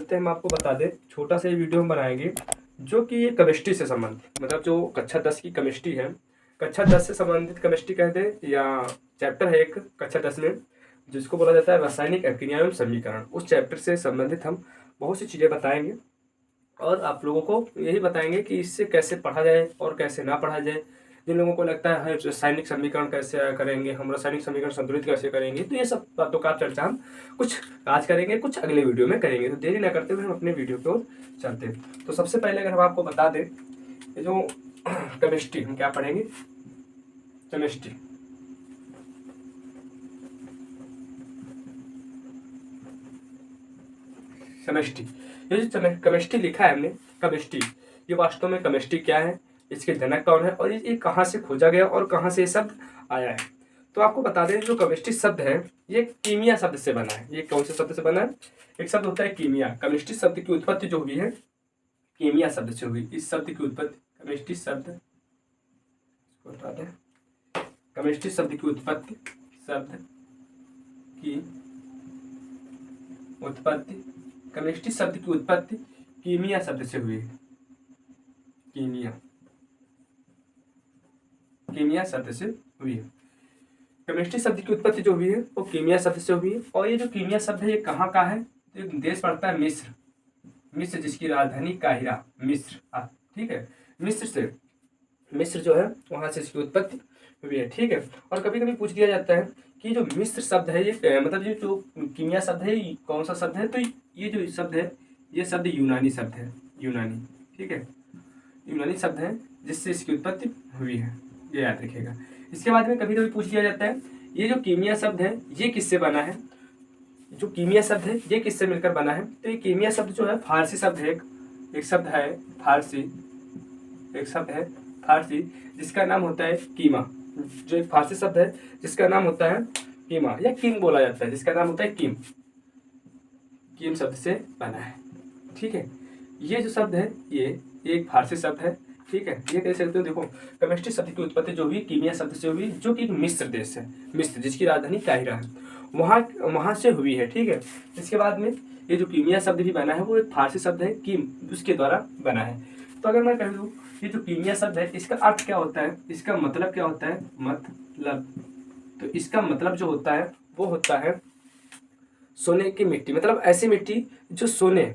चलते हम आपको बता दें, छोटा सा ये वीडियो हम बनाएंगे जो कि ये केमिस्ट्री से संबंधित, मतलब जो कक्षा 10 की केमिस्ट्री है, कक्षा 10 से संबंधित केमिस्ट्री कहते हैं, या चैप्टर है एक कक्षा 10 में जिसको बोला जाता है रासायनिक अभिक्रिया एवं समीकरण। उस चैप्टर से संबंधित हम बहुत सी चीज़ें बताएंगे और आप लोगों को यही बताएंगे कि इससे कैसे पढ़ा जाए और कैसे ना पढ़ा जाए। जिन लोगों को लगता है रासायनिक समीकरण कैसे करेंगे, हम रासायनिक समीकरण संतुलित कैसे करेंगे, तो ये सब बातों का चर्चा हम कुछ आज करेंगे, कुछ अगले वीडियो में करेंगे। तो देरी ना करते हुए हम अपने वीडियो की ओर चलते हैं। तो सबसे पहले अगर हम आपको बता दें, ये जो केमिस्ट्री हम क्या पढ़ेंगे, केमिस्ट्री केमिस्ट्री, ये जो केमिस्ट्री लिखा है हमने, केमिस्ट्री, ये वास्तव में केमिस्ट्री क्या है, इसके जनक कौन है और ये कहाँ से खोजा गया और कहाँ से ये शब्द आया है। तो आपको बता दें, जो केमिस्ट्री शब्द है ये कीमिया शब्द से बना है। ये कौन से शब्द से बना है? एक शब्द होता है कीमिया। केमिस्ट्री शब्द की उत्पत्ति जो हुई है कीमिया शब्द से हुई। इस शब्द की उत्पत्ति केमिस्ट्री शब्द, बता दें केमिस्ट्री शब्द की उत्पत्ति, शब्द की उत्पत्ति, केमिस्ट्री शब्द की उत्पत्ति कीमिया शब्द से हुई है। कीमिया, कीमिया शब्द से हुई है। केमिस्ट्री शब्द की उत्पत्ति जो हुई है वो कीमिया शब्द से हुई है। और ये जो कीमिया शब्द है ये कहाँ का है? तो एक देश पड़ता है मिस्र, मिस्र जिसकी राजधानी काहिरा, मिस्र। ठीक है, मिस्र से, मिस्र जो है वहाँ से इसकी उत्पत्ति हुई है। ठीक है, और कभी कभी पूछ दिया जाता है कि जो मिस्र शब्द है ये मतलब ये जो कीमिया शब्द है ये कौन सा शब्द है? तो ये जो शब्द है ये शब्द यूनानी शब्द है, यूनानी। ठीक है, यूनानी शब्द है जिससे इसकी उत्पत्ति हुई है, ये याद रखिएगा। इसके बाद में कभी कभी पूछ दिया जाता है ये जो कीमिया शब्द है ये किससे बना है? जो कीमिया शब्द है ये किससे मिलकर बना है? तो ये कीमिया शब्द जो है फारसी शब्द है, एक शब्द है फारसी, एक शब्द है फारसी जिसका नाम होता है कीमा। जो एक फारसी शब्द है जिसका नाम होता है कीमा या किम बोला जाता है, जिसका नाम होता है किम, किम शब्द से बना है। ठीक है, ये जो शब्द है ये एक फारसी शब्द है। ठीक है, ये कह सकते हो। देखो, केमिस्ट्री शब्द की उत्पत्ति जो हुई कीमिया शब्द से हुई, जो कि मिस्र देश है, मिस्र जिसकी राजधानी काहिरा है, वहाँ से हुई है। ठीक है, इसके बाद में ये जो कीमिया शब्द भी बना है वो एक फारसी शब्द है किम, उसके द्वारा बना है। तो अगर मैं कह दूँ ये जो कीमिया शब्द है इसका अर्थ क्या होता है, इसका मतलब क्या होता है? मतलब, तो इसका मतलब जो होता है वो होता है सोने की मिट्टी, मतलब ऐसी मिट्टी जो सोने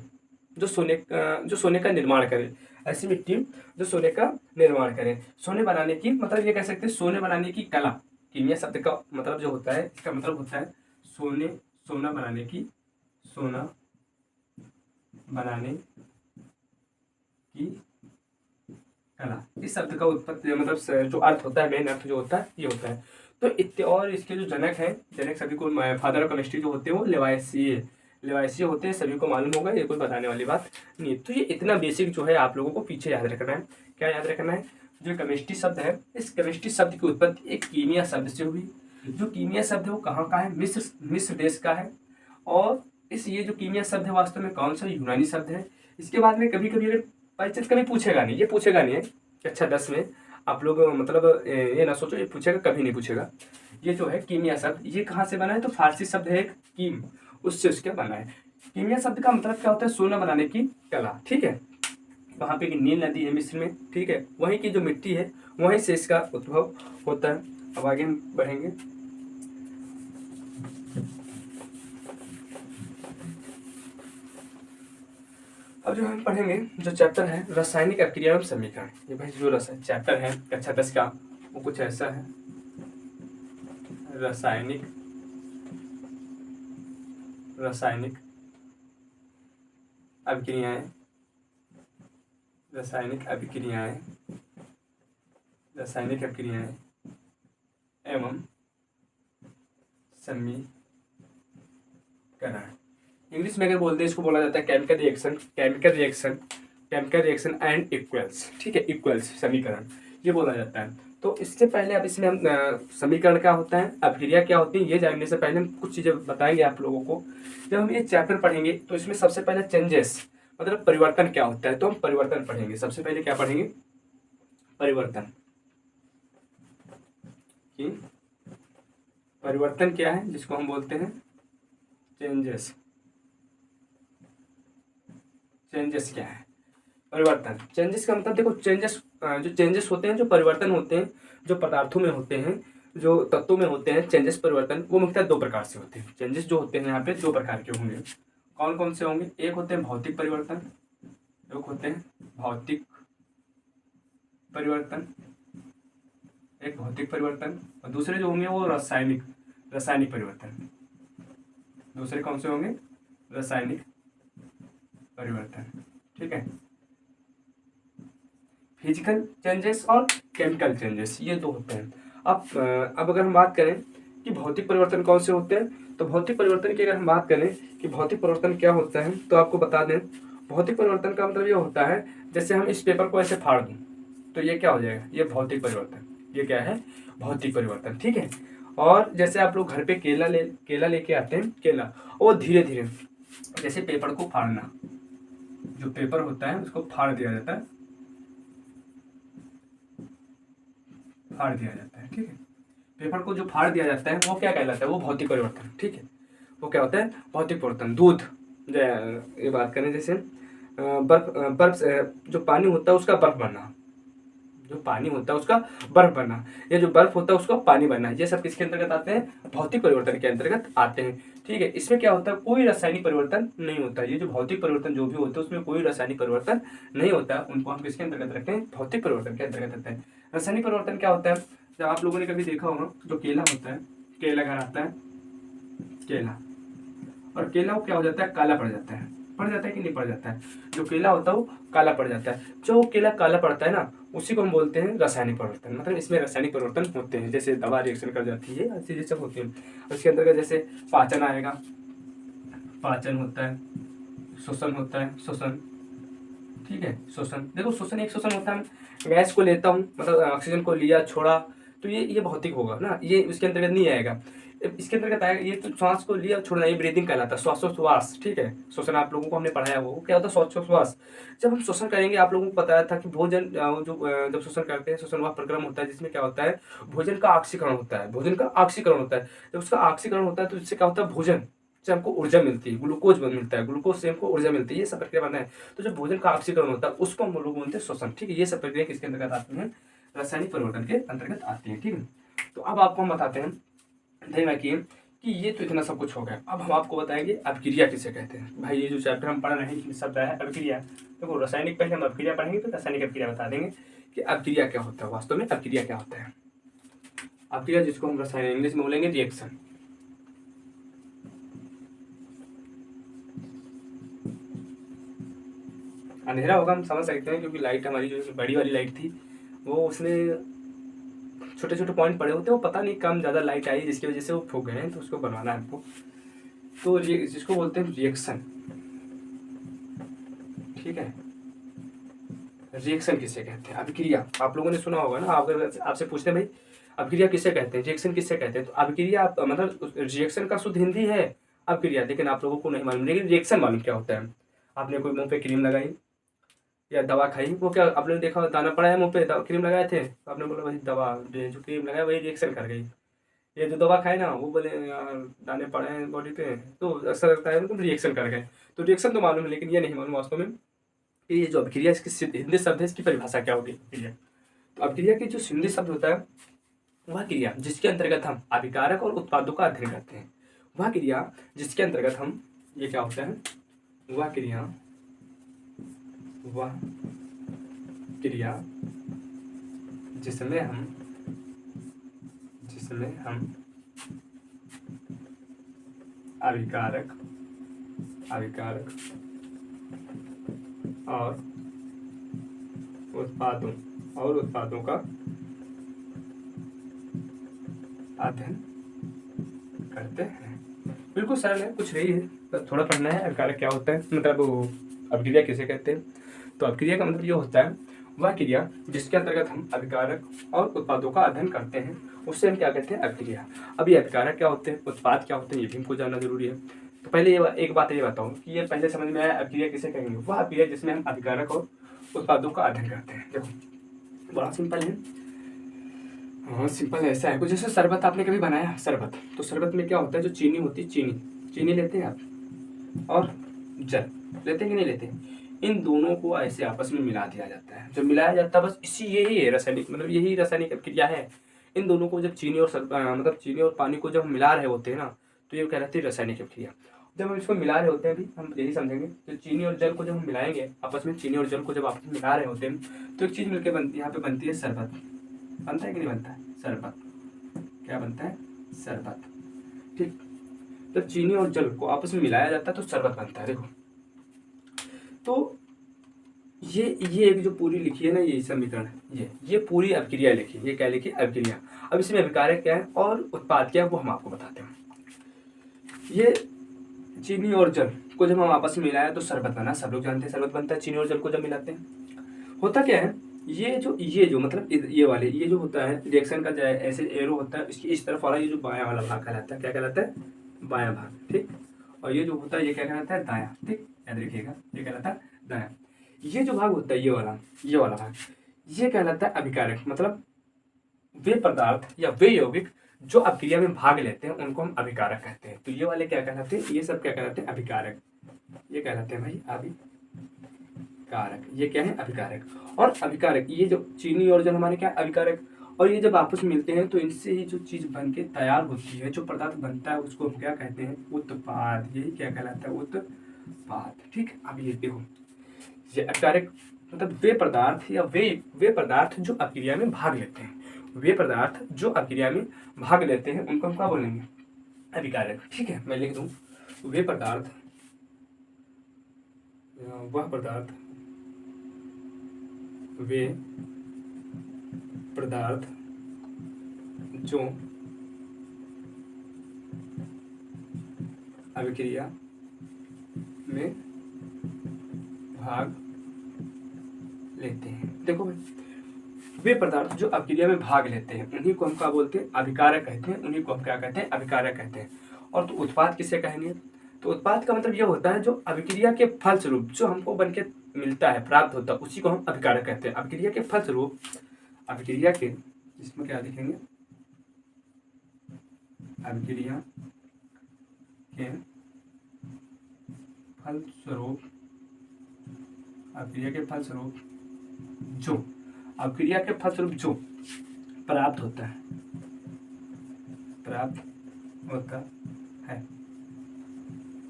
का निर्माण करे, ऐसी मिट्टी जो सोने का निर्माण करे। सोने बनाने की, मतलब ये कह सकते हैं सोने बनाने की कला। कीमिया शब्द का मतलब जो होता है, इसका मतलब होता है सोना बनाने की, सोना बनाने की कला। इस शब्द का उत्पत्ति मतलब जो अर्थ होता है, मेन अर्थ जो होता है ये होता है। तो और इसके जो जनक हैं, जनक सभी को, फादर ऑफ केमिस्ट्री जो होते हैं वो लेवाइसिए होते हैं, सभी को मालूम होगा, ये कोई बताने वाली बात नहीं। तो ये इतना बेसिक जो है आप लोगों को पीछे याद रखना है। क्या याद रखना है? जो केमिस्ट्री शब्द है, इस केमिस्ट्री शब्द की उत्पत्ति एक कीमिया शब्द से हुई। जो कीमिया शब्द है वो कहाँ का है? मिस्र देश का है। और ये जो कीमिया शब्द है वास्तव में कौन सा? यूनानी शब्द है। इसके बाद में कभी कभी अगर बाईचांस कभी पूछेगा नहीं, ये पूछेगा नहीं है कक्षा 10 में, आप लोग मतलब ये ना सोचो ये पूछेगा, कभी नहीं पूछेगा। ये जो है कीमिया शब्द ये कहाँ से बना है? तो फारसी शब्द है एक कीम, उससे उसके बना है। कीमिया शब्द का मतलब क्या होता है? सोना बनाने की कला। ठीक है, वहाँ पे एक नील नदी है मिस्र में। ठीक है, वहीं की जो मिट्टी है वहीं से इसका उद्भव होता है। अब आगे हम बढ़ेंगे। अब जो हम पढ़ेंगे जो चैप्टर है रासायनिक अभिक्रिया एवं समीकरण, ये भाई जो चैप्टर है कक्षा 10 का वो कुछ ऐसा है, रासायनिक अभिक्रियाएं, रासायनिक अभिक्रियाएं एवं समीकरण। इंग्लिश में अगर बोलते हैं इसको बोला जाता है केमिकल रिएक्शन एंड इक्वल्स। ठीक है, इक्वल्स समीकरण ये बोला जाता है। तो इससे पहले अब इसमें हम समीकरण क्या होता है, अभिक्रिया क्या होती है, ये जानने से पहले हम कुछ चीज़ें बताएंगे आप लोगों को। जब हम ये चैप्टर पढ़ेंगे तो इसमें सबसे पहले चेंजेस मतलब परिवर्तन क्या होता है, तो हम परिवर्तन पढ़ेंगे। सबसे पहले क्या पढ़ेंगे? परिवर्तन। परिवर्तन क्या है, जिसको हम बोलते हैं चेंजेस। चेंजेस क्या है? परिवर्तन। चेंजेस का मतलब देखो, जो चेंजेस होते हैं, जो परिवर्तन होते हैं, जो पदार्थों में होते हैं, जो तत्वों में होते हैं, चेंजेस परिवर्तन, वो मुख्यतः दो प्रकार से होते हैं। चेंजेस जो होते हैं यहाँ पे दो प्रकार के होंगे। कौन कौन से होंगे? एक होते हैं भौतिक परिवर्तन, एक होते हैं भौतिक परिवर्तन, एक भौतिक परिवर्तन, और दूसरे जो होंगे वो रासायनिक परिवर्तन। दूसरे कौन से होंगे? रासायनिक परिवर्तन। ठीक है, फिजिकल चेंजेस और केमिकल चेंजेस, ये दो होते हैं। अब अगर हम बात करें कि भौतिक परिवर्तन कौन से होते हैं, तो भौतिक परिवर्तन की अगर हम बात करें कि भौतिक परिवर्तन क्या होता है, तो आपको बता दें, भौतिक परिवर्तन का मतलब ये होता है, जैसे हम इस पेपर को ऐसे फाड़ दूं तो ये क्या हो जाएगा? ये भौतिक परिवर्तन। ये क्या है? भौतिक परिवर्तन। ठीक है, और जैसे आप लोग घर पे केला लेके आते हैं, केला, और धीरे धीरे जैसे पेपर को फाड़ना, जो पेपर होता है उसको फाड़ दिया जाता है, ठीक है, पेपर को जो फाड़ दिया जाता है वो क्या कहलाता है? वो भौतिक परिवर्तन। ठीक है, वो क्या होता है? भौतिक परिवर्तन। दूध, ये बात करें, जैसे बर्फ जो पानी होता है उसका बर्फ बनना, जो पानी होता है उसका बर्फ बनना, या जो बर्फ होता है उसका पानी बनना, ये सब किसके अंतर्गत आते हैं? भौतिक परिवर्तन के अंतर्गत आते हैं। ठीक है, इसमें क्या होता है? कोई रासायनिक परिवर्तन नहीं होता। ये जो भौतिक परिवर्तन जो भी होते हैं उसमें कोई रासायनिक परिवर्तन नहीं होता, उनको हम किसके अंतर्गत रखते हैं? भौतिक परिवर्तन के अंतर्गत रखते हैं। रासायनिक परिवर्तन क्या होता है? जब आप लोगों ने कभी देखा होगा, जो केला होता है, केला घर आता है, केला, और केला वो क्या हो जाता है? काला पड़ जाता है कि नहीं पड़ जाता है? जो केला होता है वो काला पड़ जाता है। जो केला काला पड़ता है ना, उसी को हम बोलते हैं रासायनिक परिवर्तन। मतलब इसमें रासायनिक परिवर्तन होते हैं, जैसे दवा रिएक्शन कर जाती है, ऐसी चीजें सब होती हैं। उसके अंतर्गत जैसे पाचन आएगा, पाचन होता है, श्वसन होता है, श्वसन। ठीक है, श्वसन, देखो श्वसन एक श्वसन होता है, गैस को लेता हूँ, मतलब ऑक्सीजन को लिया छोड़ा, तो ये भौतिक होगा ना, ये इसके अंतर्गत नहीं आएगा। इसके अंतर्गत आएगा, ये तो श्वास को लिया छोड़ना, ये ब्रीदिंग कहलाता है, श्वासोश्वास। ठीक है, श्वसन आप लोगों को हमने पढ़ाया, वो क्या होता है? श्वासोश्वास। जब हम श्वसन करेंगे, आप लोगों को बताया था कि भोजन जब श्वसन करते हैं, श्वसन वह प्रक्रम होता है जिसमें क्या होता है? भोजन का ऑक्सीकरण होता है, भोजन का ऑक्सीकरण होता है। जब उसका ऑक्सीकरण होता है तो इससे क्या होता है? भोजन से हमको ऊर्जा मिलती है, ग्लूकोज मिलता है, ग्लूकोज से हमको ऊर्जा मिलती है, ये सब प्रक्रिया बनना है। तो जब भोजन का ऑक्सीकरण होता है उसको हम लोग बोलते हैं श्वसन। ठीक है, ये सब प्रक्रिया किसके अंतर्गत आती हैं? रासायनिक परिवर्तन के अंतर्गत आती है। ठीक है, तो अब आपको हम बताते हैं, ध्यान रखिए कि ये तो इतना सब कुछ हो गया। अब हम आपको बताएंगे अभिक्रिया किसे कहते हैं। भाई ये जो चैप्टर हम पढ़ रहे हैं शब्द है अभिक्रिया, देखो रासायनिक पहले हम अभिक्रिया पढ़ेंगे, तो रासायनिक अभिक्रिया बता देंगे कि अभिक्रिया क्या होता है। वास्तव में अभिक्रिया क्या होता है? अभिक्रिया जिसको हम रसायन इंग्लिश में बोलेंगे रिएक्शन। अंधेरा होगा हम समझ सकते हैं, क्योंकि लाइट हमारी जो बड़ी वाली लाइट थी वो उसमें छोटे छोटे पॉइंट पड़े होते हैं, वो पता नहीं कम ज़्यादा लाइट आई जिसकी वजह से वो फूक गए हैं, तो उसको बनवाना है हमको। तो जिसको बोलते हैं रिएक्शन। ठीक है, रिएक्शन किसे कहते हैं? अभिक्रिया। आप लोगों ने सुना होगा ना, अगर आपसे पूछते हैं भाई अभिक्रिया किसे कहते हैं, रिएक्शन किसे कहते हैं, तो अभिक्रिया मतलब रिएक्शन का शुद्ध हिंदी है अभिक्रिया, लेकिन आप लोगों को नहीं मालूम, लेकिन रिएक्शन मालूम क्या होता है। आपने कोई मुंह पे क्रीम लगाई या दवा खाई, वो क्या आपने देखा दाना पड़ा है मुंह पे, क्रीम लगाए थे, तो आपने बोला भाई दवा जो क्रीम लगाया वही रिएक्शन कर गई। ये जो दवा खाए ना, वो बोले यार दाने पड़े हैं बॉडी पे, तो ऐसा लगता है तुम रिएक्शन कर गए। तो रिएक्शन तो मालूम है, लेकिन ये नहीं मालूम वास्तव में कि ये जो अभिक्रिया, इसकी हिंदी शब्द है, इसकी परिभाषा क्या होगी अभिक्रिया। तो अभिक्रिया की जो हिंदी शब्द होता है, वह क्रिया जिसके अंतर्गत हम अभिकारक और उत्पादों का अध्ययन करते हैं। वह क्रिया जिसके अंतर्गत हम, ये क्या होता है? वह क्रिया जिसमें हम अभिकारक और उत्पादों का अध्ययन करते हैं। बिल्कुल सरल है, कुछ नहीं है, थोड़ा पढ़ना है। अभिकारक क्या होता है, मतलब अभिक्रिया किसे कहते हैं। तो अभिक्रिया का मतलब ये होता है वह क्रिया जिसके अंतर्गत हम अभिकारक और उत्पादों का अध्ययन करते हैं, उससे हम क्या कहते हैं? अभिक्रिया। अब ये अभिकारक क्या होते हैं, उत्पाद क्या होते हैं, ये भी हमको जानना जरूरी है। तो पहले ये एक बात ये बताऊँ कि ये पहले समझ में आया अभिक्रिया किसे कहेंगे। वह अभिक्रिया जिसमें हम अभिकारक और उत्पादों का अध्ययन करते हैं। देखो बड़ा सिंपल है। हाँ सिंपल ऐसा है, कुछ जैसे शरबत आपने कभी बनाया शरबत, तो शरबत में क्या होता है? जो चीनी होती है, चीनी लेते हैं आप, और जल लेते हैं कि नहीं लेते? इन दोनों को ऐसे आपस में मिला दिया जाता है। जब मिलाया जाता है बस इसी यही है रासायनिक, मतलब यही रासायनिक क्रिया है। इन दोनों को जब चीनी और मतलब चीनी और पानी को जब हम मिला रहे होते हैं ना, तो ये कहलाती है रासायनिक क्रिया। जब हम इसको मिला रहे होते हैं, अभी हम यही समझेंगे, तो चीनी और जल को जब हम मिलाएंगे आपस में, चीनी और जल को जब आपस में मिला रहे होते हैं, तो एक चीज़ मिलकर बनती है, यहाँ पे बनती है शरबत। बनता है कि नहीं बनता है शरबत? क्या बनता है? शरबत। ठीक, जब चीनी और जल को आपस में मिलाया जाता है तो शरबत बनता है। देखो, तो ये एक जो पूरी लिखी है ना, ये समीकरण, ये पूरी अभिक्रिया लिखी है। ये क्या लिखी? अभिक्रिया। अब इसमें अभिकारक क्या है और उत्पाद क्या है वो हम आपको बताते हैं। ये चीनी और जल को जब हम आपस में मिलाया तो शरबत बना। सब लोग जानते हैं शरबत बनता है चीनी और जल को जब मिलाते हैं। होता क्या है, ये जो मतलब ये जो होता है रिएक्शन का, जो ऐसे एरो होता है, इसकी इस तरफ वाला ये जो बायां वाला भाग कहलाता है, क्या कहलाता है? बायां भाग। ठीक, और ये जो होता है ये क्या कहलाता है? दायां। ठीक, याद रखिएगा, ये कहलाता है दायां। ये जो भाग होता है ये वाला भाग, ये कहलाता है अभिकारक। मतलब वे पदार्थ या वे यौगिक जो अभिक्रिया में भाग लेते हैं उनको हम अभिकारक कहते हैं। तो ये वाले क्या कहलाते हैं? ये सब क्या कहलाते हैं? अभिकारक। ये कहलाते हैं भाई अभिकारक। ये क्या है? अभिकारक। और अभिकारक, ये जो चीनी और जल हमारे क्या अभिकारक, और ये जब आपस में मिलते हैं तो इनसे ही जो चीज बन के तैयार होती है, जो पदार्थ बनता है उसको हम क्या कहते हैं? उत्पाद। यही क्या कहलाता है? उत्पाद। ठीक, अब ये देखो, ये अभिकारक मतलब वे पदार्थ या वे पदार्थ जो अभिक्रिया में भाग लेते हैं। वे पदार्थ जो अभिक्रिया में भाग लेते हैं उनको हम क्या बोलेंगे? अभिकारक। ठीक है, मैं लिख दूं, वे पदार्थ, वह पदार्थ, वे पदार्थ जो अभिक्रिया में भाग लेते हैं। देखो भाई, वे पदार्थ जो अभिक्रिया में भाग लेते हैं उन्हीं को हम क्या बोलते हैं? अभिकारक कहते हैं। उन्हीं को हम क्या कहते हैं? अभिकारक कहते हैं। और तो उत्पाद किसे कहेंगे? तो उत्पाद का मतलब यह होता है जो अभिक्रिया के फलस्वरूप जो हमको बन के मिलता है, प्राप्त होता है, उसी को हम अभिकारक कहते हैं। अभिक्रिया के फलस्वरूप, अभिक्रिया के, इसमें क्या लिखेंगे? अभिक्रिया के फलस्वरूप, अभिक्रिया के फलस्वरूप जो, अभिक्रिया के फलस्वरूप जो प्राप्त होता है, प्राप्त होता है,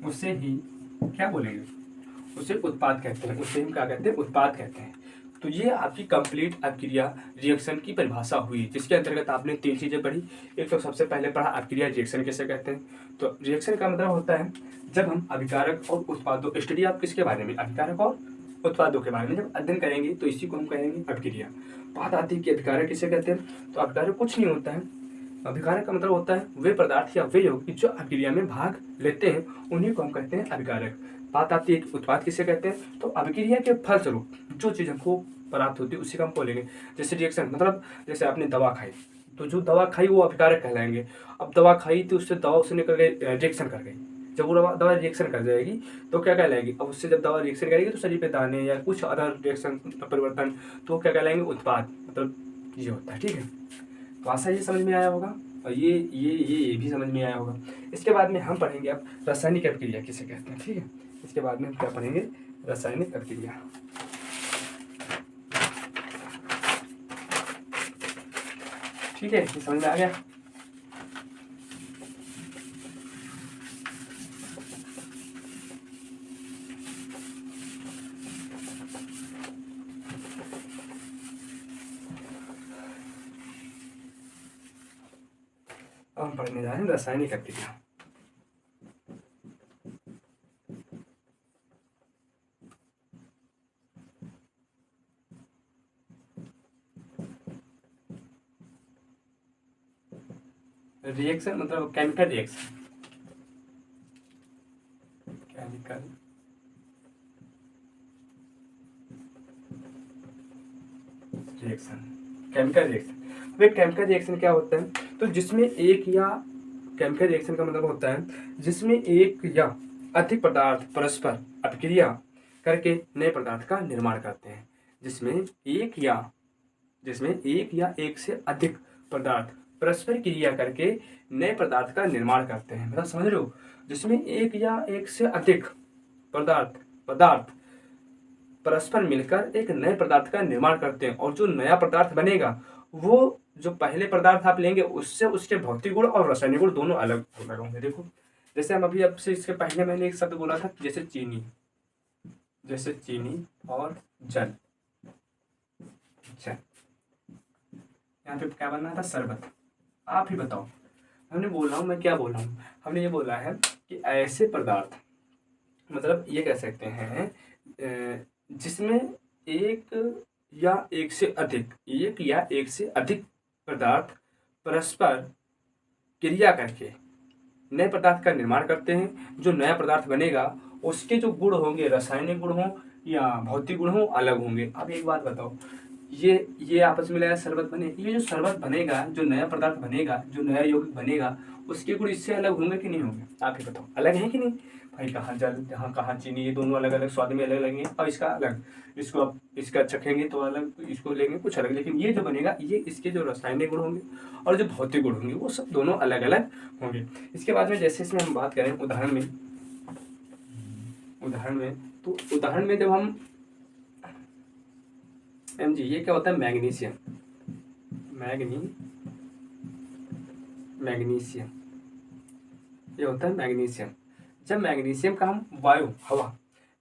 उसे ही क्या बोलेंगे? उसे उत्पाद कहते हैं। उसे हम क्या कहते हैं? उत्पाद कहते हैं। तो ये आपकी कंप्लीट अभिक्रिया रिएक्शन की परिभाषा हुई, जिसके अंतर्गत आपने 3 चीज़ें पढ़ी। एक तो सबसे पहले पढ़ा अभिक्रिया रिएक्शन किसे कहते हैं। तो रिएक्शन का मतलब होता है जब हम अभिकारक और उत्पादों, स्टडी आप किसके बारे में? अभिकारक और उत्पादों के बारे में जब अध्ययन करेंगे तो इसी को हम कहेंगे अभिक्रिया। बात आती है कि अभिकारक किसे कहते हैं। तो अभिकारक कुछ नहीं होता है, अभिकारक का मतलब होता है वे पदार्थ या वे यौगिक जो अभिक्रिया में भाग लेते हैं उन्हीं को हम कहते हैं अभिकारक। बात आती है कि उत्पाद किसे कहते हैं। तो अभिक्रिया के फलस्वरूप जो चीज़ हमको प्राप्त होती है उसी का हम बोलेंगे। जैसे रिएक्शन, मतलब जैसे आपने दवा खाई, तो जो दवा खाई वो अभिकारक कहलाएंगे। अब दवा खाई तो उससे दवा उससे निकल गई, रिएक्शन कर गई। जब वो दवा रिएक्शन कर जाएगी तो क्या कहलाएगी? अब उससे जब दवा रिएक्शन करेगी तो शरीर पे दाने या कुछ अदर रिएक्शन परिवर्तन, तो क्या कहलाएंगे? उत्पाद। मतलब ये होता है। ठीक है, तो आशा ये समझ में आया होगा और ये भी समझ में आया होगा। इसके बाद में हम पढ़ेंगे अब रासायनिक अभिक्रिया किसे कहते हैं। ठीक है, इसके बाद में हम क्या पढ़ेंगे? रासायनिक अभिक्रिया। ठीक है, ये समझ में आ गया। अब हम पढ़ने जा रहे हैं रासायनिक अभिक्रिया। रिएक्शन मतलब chemical reaction, chemical reaction, chemical reaction. वे केमिकल रिएक्शन क्या होता है? तो जिसमें एक या, केमिकल रिएक्शन का मतलब होता है जिसमें एक या अधिक पदार्थ परस्पर अभिक्रिया करके नए पदार्थ का निर्माण करते हैं। जिसमें एक या एक से अधिक पदार्थ परस्पर क्रिया करके नए पदार्थ का निर्माण करते हैं। मतलब समझ रहे हो? जिसमें एक या एक से अधिक पदार्थ परस्पर मिलकर एक नए पदार्थ का निर्माण करते हैं, और जो नया पदार्थ बनेगा वो जो पहले पदार्थ आप लेंगे उससे उसके भौतिक गुण और रासायनिक गुण दोनों अलग अलग होंगे। देखो जैसे हम अभी आपसे इसके पहले मैंने एक शब्द बोला था, जैसे चीनी और जल। अच्छा, यहाँ पे क्या बनना था? शरबत। आप ही बताओ, हमने बोला हूँ, मैं क्या बोला हूँ? हमने ये बोला है कि ऐसे पदार्थ, मतलब ये कह सकते हैं जिसमें एक या एक से अधिक पदार्थ परस्पर क्रिया करके नए पदार्थ का निर्माण करते हैं। जो नया पदार्थ बनेगा उसके जो गुण होंगे, रासायनिक गुण हो या भौतिक गुण हो, अलग होंगे। अब एक बात बताओ, ये आपस में मिलाया शरबत बने, ये जो शरबत बनेगा, जो नया पदार्थ बनेगा, जो नया यौगिक बनेगा, उसके गुण इससे अलग होंगे कि नहीं होंगे? आप ही बताओ, अलग है कि नहीं भाई? कहाँ जल, कहाँ चीनी, ये दोनों अलग अलग स्वाद में अलग लगेंगे, और इसका अलग, इसको आप इसका चखेंगे तो अलग, इसको लेंगे कुछ अलग, लेकिन ये जो बनेगा ये इसके जो रासायनिक गुण होंगे और जो भौतिक गुण होंगे वो सब दोनों अलग अलग होंगे। इसके बाद में जैसे इसमें हम बात करें उदाहरण में, तो उदाहरण में जब हम जी, ये क्या होता है? मैग्नीशियम। ये होता है मैग्नीशियम। जब मैग्नीशियम का हम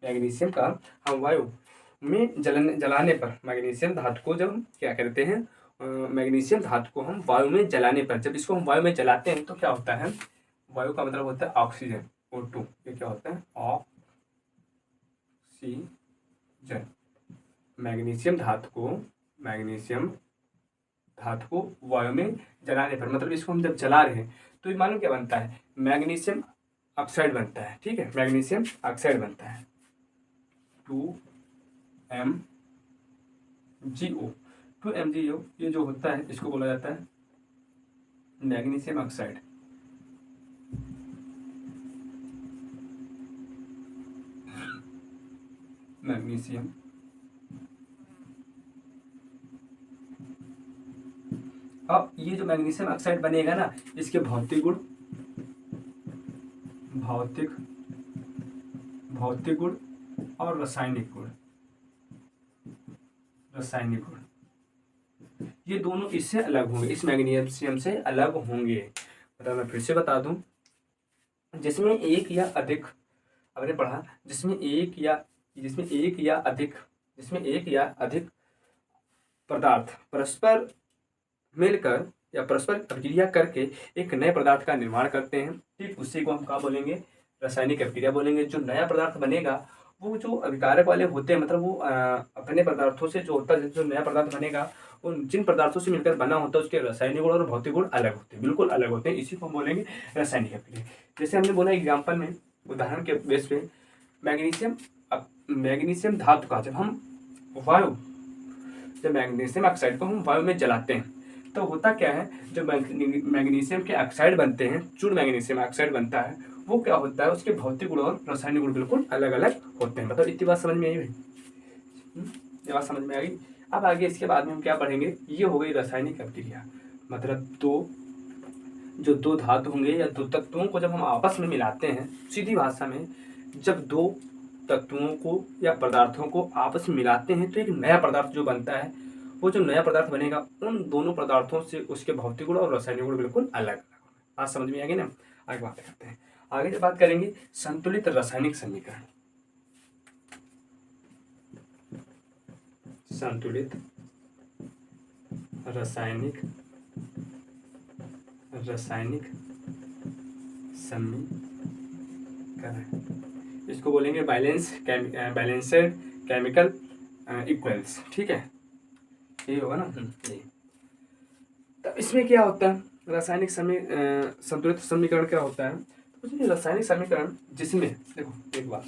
मैग्नीशियम का हम वायु में जलाने पर, मैग्नीशियम धातु को जब हम क्या करते हैं, मैग्नीशियम धातु को हम वायु में जलाने पर, जब इसको हम वायु में जलाते हैं तो क्या होता है? वायु का मतलब होता है ऑक्सीजन, O2। ये क्या होता है? ऑक्सीजन। मैग्नीशियम धातु को वायु में जलाने पर, मतलब इसको हम जब जला रहे हैं तो ये मालूम क्या बनता है? मैग्नीशियम ऑक्साइड बनता है। ठीक है, मैग्नीशियम ऑक्साइड बनता है 2MgO। ये जो होता है इसको बोला जाता है मैग्नीशियम ऑक्साइड। मैग्नीशियम अब ये जो मैग्नीशियम ऑक्साइड बनेगा ना, इसके भौतिक गुण और रासायनिक गुण ये दोनों इससे अलग होंगे, इस मैग्नीशियम से अलग होंगे। मतलब मैं फिर से बता दूं, जिसमें एक या अधिक, आपने पढ़ा, जिसमें एक या अधिक पदार्थ परस्पर मिलकर या परस्पर अभिक्रिया करके एक नए पदार्थ का निर्माण करते हैं। ठीक, उसी को हम क्या बोलेंगे? रासायनिक अभिक्रिया बोलेंगे। जो नया पदार्थ बनेगा वो जो अभिकारक वाले होते हैं, मतलब वो अपने पदार्थों से जो होता है, जो नया पदार्थ बनेगा उन जिन पदार्थों से मिलकर बना होता है उसके रासायनिक गुण और भौतिक गुण अलग होते हैं, बिल्कुल अलग होते हैं। इसी को हम बोलेंगे रासायनिक अभिक्रिया। जैसे हमने बोला एग्जाम्पल में, उदाहरण के बेस पे, मैग्नीशियम धातु का जब मैग्नीशियम ऑक्साइड को हम वायु में जलाते हैं तो होता क्या है? जो मैग्नीशियम के ऑक्साइड बनते हैं, चूर्ण मैग्नीशियम ऑक्साइड बनता है, वो क्या होता है? उसके भौतिक गुण और रासायनिक गुण बिल्कुल अलग अलग होते हैं। मतलब इतनी बात समझ में आई भाई? ये बात समझ में आ गई। अब आगे इसके बाद में हम क्या पढ़ेंगे? ये हो गई रासायनिक अभिक्रिया। मतलब दो धातु होंगे या दो तत्वों को जब हम आपस में मिलाते हैं, सीधी भाषा में जब दो तत्वों को या पदार्थों को आपस में मिलाते हैं तो एक नया पदार्थ जो बनता है, वो जो नया पदार्थ बनेगा उन दोनों पदार्थों से उसके भौतिक गुण और रासायनिक गुण बिल्कुल अलग अलग। आज समझ में आ गई ना? आगे बात करते हैं। आगे जब बात करेंगे संतुलित रासायनिक समीकरण। संतुलित रासायनिक समीकरण, इसको बोलेंगे बैलेंस्ड केमिकल इक्वेल्स। ठीक है, ये होगा ना? तो इसमें क्या होता है? रासायनिक संतुलित समीकरण क्या होता है? तो रासायनिक समीकरण जिसमें, देखो एक बात,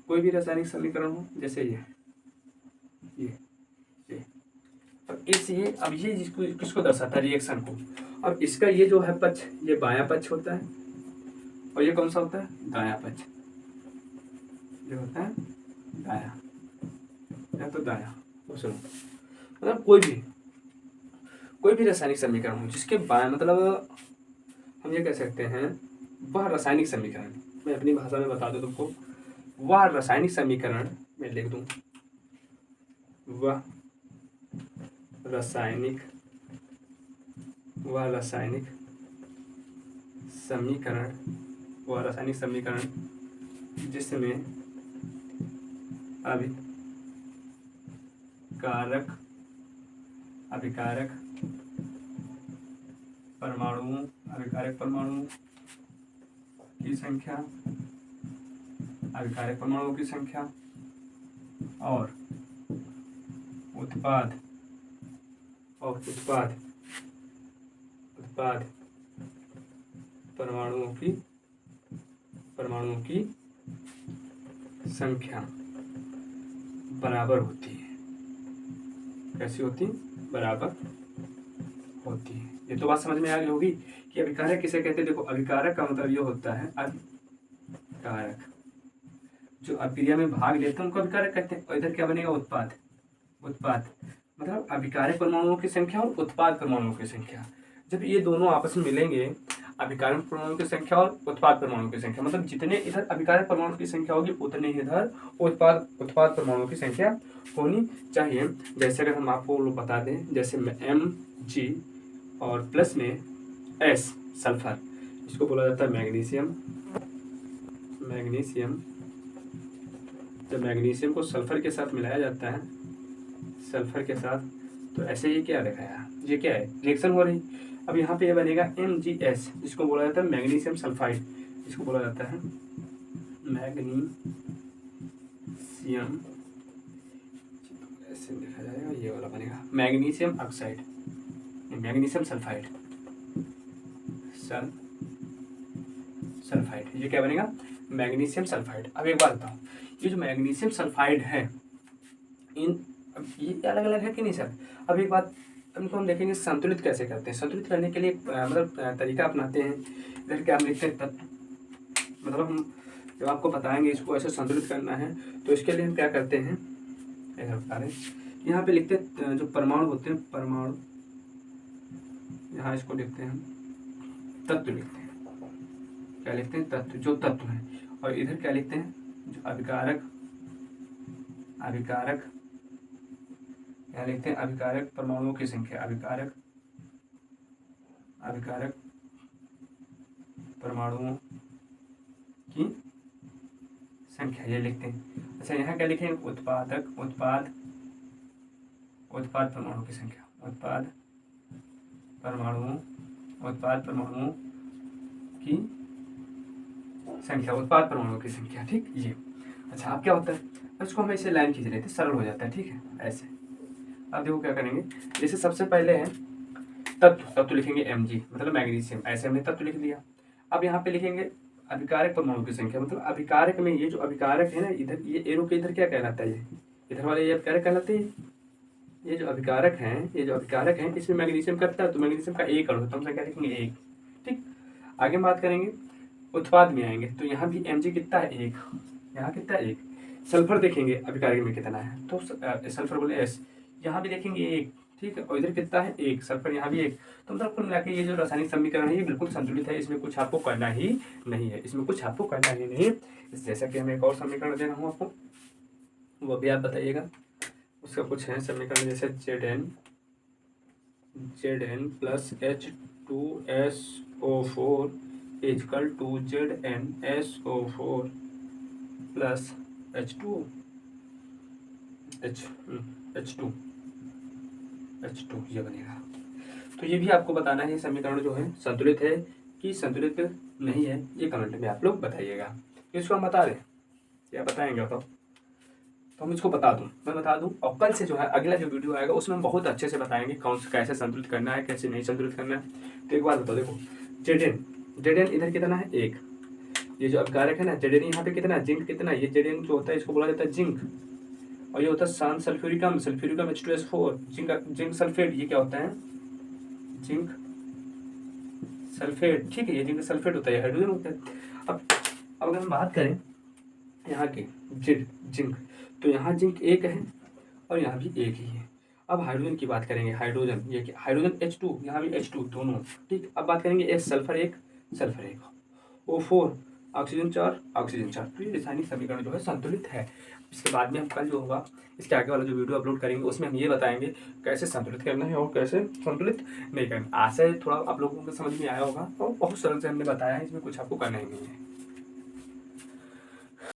कोई भी रासायनिक समीकरण हो, जैसे ये अब ये जिसको किसको दर्शाता है? रिएक्शन को। अब इसका ये जो है पक्ष, ये बायां पक्ष होता है, और ये कौन सा होता है? दायां पक्ष। ये होता है दायां या तो दायां। सुनो, मतलब कोई भी रासायनिक समीकरण हो जिसके बायां, मतलब हम ये कह सकते हैं वह रासायनिक समीकरण, मैं अपनी भाषा में बता दूं तुमको, वह रासायनिक समीकरण में मैं लिख दूँ, वह रासायनिक समीकरण जिसमें अभिकारक परमाणुओं की संख्या और उत्पाद परमाणुओं की संख्या बराबर होती है। कैसी होती? बराबर होती है। ये तो बात समझ में आ गई होगी कि अभिकारक किसे कहते हैं। देखो, अभिकारक का मतलब ये होता है, अभिकारक जो अभिक्रिया में भाग लेते हैं उनको अभिकारक कहते हैं। और इधर क्या बनेगा? उत्पाद मतलब अभिकारक परमाणुओं की संख्या और उत्पाद परमाणुओं की संख्या। जब ये दोनों आपस में मिलेंगे, अभिकारक परमाणुओं की संख्या और उत्पाद परमाणुओं की संख्या, मतलब जितने इधर अभिकारक परमाणु की संख्या होगी उतने ही इधर उत्पाद परमाणुओं की संख्या होनी चाहिए। जैसे अगर हम आपको बता दें, जैसे Mg और प्लस में S सल्फर, इसको बोला जाता है मैग्नीशियम। जब मैग्नीशियम को सल्फर के साथ मिलाया जाता है, तो ऐसे ही क्या दिखाया, ये क्या है? रिएक्शन हो रही। अब यहाँ पे ये बनेगा MgS, जिसको बोला जाता है मैग्नीशियम सल्फाइड। इसको बोला जाता है मैग्नीशियम, ऐसे लिखा जाएगा, ये वाला बनेगा मैग्नीशियम ऑक्साइड, मैग्नीशियम सल्फाइड। ये क्या बनेगा? Magnesium sulphide. अब एक बात बताओ, ये जो मैग्नीशियम सल्फाइड है, ये अलग अलग है कि नहीं सर? अब एक बात इनको हम देखेंगे संतुलित कैसे करते हैं। संतुलित करने के लिए मतलब तरीका अपनाते हैं। इधर क्या हम लिखते हैं? तत्व। मतलब हम जब आपको बताएंगे इसको ऐसे संतुलित करना है, तो इसके लिए हम क्या करते हैं, इधर बता रहे हैं, यहाँ पे लिखते हैं जो परमाणु होते हैं, परमाणु, यहाँ इसको लिखते हैं हम तत्व लिखते हैं। क्या लिखते हैं? तत्व, जो तत्व है। और इधर क्या लिखते हैं? जो अभिकारक, यहाँ लिखते हैं अभिकारक परमाणुओं की संख्या, अभिकारक परमाणुओं की संख्या, ये लिखते हैं। अच्छा, यहाँ क्या लिखेंगे? उत्पाद परमाणुओं की संख्या, उत्पाद परमाणुओं की संख्या, ठीक। ये अच्छा, अब क्या होता है, इसको हम ऐसे लाइन खींच लेते हैं, सरल हो जाता है, ठीक है, ऐसे। अब देखो क्या करेंगे, जैसे सबसे पहले है तत्व लिखेंगे Mg, मतलब मैग्नीशियम, ऐसे हमने तत्व लिख दिया। अब यहाँ पे लिखेंगे अभिकारक परमाणु की संख्या, मतलब अभिकारक में ये जो अभिकारक है ना, इधर ये एरो के इधर क्या कहलाता है? ये इधर वाले ये अभिकारक कहलाते हैं। ये जो अभिकारक हैं, इसमें मैग्नीशियम करता है, तो मैग्नीशियम का एक अणु, तो हम क्या लिखेंगे? एक, ठीक। आगे बात करेंगे, उत्पाद में आएंगे, तो यहाँ भी Mg कितना है? एक। यहाँ कितना है? एक। सल्फर देखेंगे अभिकारक में कितना है, तो सल्फर बोले S, यहाँ भी देखेंगे एक, ठीक है। और इधर कितना है? एक। सल्फर यहाँ भी एक। तो मतलब कुल मिला के ये जो रासायनिक समीकरण है ये बिल्कुल संतुलित है, इसमें कुछ आपको करना ही नहीं है, जैसा कि हमें एक और समीकरण देना हो आपको, वो भी आप बताइएगा। उसका कुछ है समीकरण, जैसे Zn plus H2SO4 equal to ZnSO4 plus H2, ये बनेगा। तो ये भी आपको बताना है, समीकरण जो है संतुलित है कि संतुलित नहीं है, ये कमेंट में आप लोग बताइएगा। इसको हम बता दें, क्या बताएंगे बताओ? तो हम इसको मैं बता दूं, और कल से जो है अगला जो वीडियो आएगा उसमें हम बहुत अच्छे से बताएंगे कैसे संतुलित करना है, कैसे नहीं संतुलित करना है। तो एक बात बताओ, देखो Zn इधर कितना है? एक। ये जो अभिकारक है ना, Zn यहाँ पे कितना है? जिंक कितना है? ये Zn जो होता है इसको बोला जाता है जिंक, और ये होता है सान सल्फ्यूरिकम H2SO4, जिंक सल्फेट, ये क्या होता है? जिंक सल्फेट, ठीक है, ये जिंक सल्फेट होता है, हाइड्रोजन होता है। अब अगर हम बात करें यहाँ की जिंक, तो यहाँ जिंक एक है और यहाँ भी एक ही है। अब हाइड्रोजन की बात करेंगे, हाइड्रोजन, ये क्या? हाइड्रोजन H2, यहाँ भी H2, दोनों, ठीक। अब बात करेंगे S, सल्फर एक, O4, ऑक्सीजन 4, ऑक्सीजन 4। तो ये रासायनिक समीकरण जो है संतुलित है। इसके बाद में हम कल जो होगा इसके आगे वाला जो वीडियो अपलोड करेंगे उसमें हम ये बताएंगे कैसे संतुलित करना है और कैसे संतुलित नहीं करना। आशा है थोड़ा आप लोगों को समझ में आया होगा और बहुत सरल से हमने बताया है, इसमें कुछ आपको करना ही नहीं है।